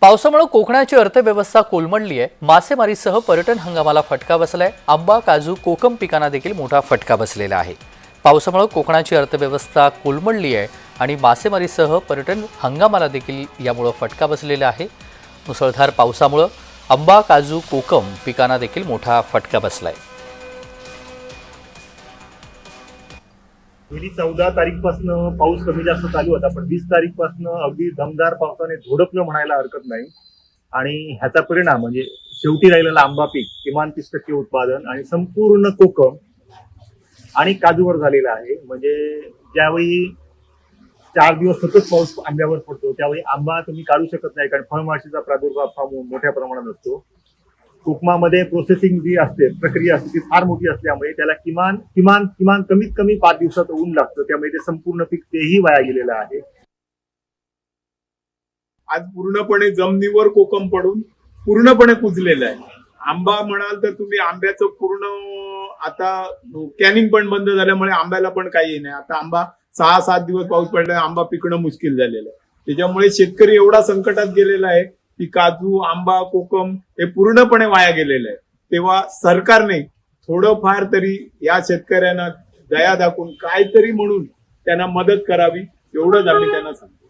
पावसामुळे कोकणाची अर्थव्यवस्था कोलमडली आहे। मासेमारीसह पर्यटन हंगामाला फटका बसलाय। आंबा, काजू, कोकम पिकांना देखील मोठा फटका बसलेला आहे। पावसामुळे कोकणाची अर्थव्यवस्था कोलमडली आहे आणि मासेमारीसह पर्यटन हंगामाला देखील यामुळे फटका बसलेला आहे। मुसळधार पावसामुळे आंबा, काजू, कोकम पिकांना देखील मोठा फटका बसलाय। गेली 14 तारीखपासून पाऊस कमी जास्त चालू होता, पण 20 तारीखपासून अगदी दमदार पावसाने झोडपलं म्हणायला हरकत नाही। आणि ह्याचा परिणाम म्हणजे शेवटी राहिलेला आंबा पीक किमान 30% उत्पादन आणि संपूर्ण कोकम आणि काजूवर झालेला आहे। म्हणजे ज्यावेळी 4 दिवस सतत पाऊस आंब्यावर पडतो त्यावेळी आंबा तुम्ही काढू शकत नाही, कारण फळमाशीचा प्रादुर्भाव फार मोठ्या प्रमाणात असतो। कोकमामध्ये प्रोसेसिंग जी असते, प्रक्रिया असते, ती फार मोठी असल्यामुळे त्याला किमान किमान किमान कमीत कमी 5 दिवसाचं ऊन लागतं, त्यामुळे ते संपूर्ण पीक तेही वाया गेलेलं आहे। आज पूर्णपणे जमिनीवर कोकम पडून पूर्णपणे कुजलेलं आहे। आंबा म्हणाल तर तुम्ही आंब्याचं पूर्ण आता कॅनिंग पण बंद झाल्यामुळे आंब्याला पण काही नाही। आता आंबा 6-7 दिवस पाऊस पडला, आंबा पिकणं मुश्किल झालेलं आहे। त्याच्यामुळे शेतकरी एवढा संकटात गेलेला आहे की काजू, आंबा, कोकम हे पूर्णपणे वाया गेलेलं आहे। तेव्हा सरकारने थोडंफार तरी या शेतकऱ्यांना दया दाखवून काहीतरी म्हणून त्यांना मदत करावी, एवढंच आम्ही त्यांना सांगतो।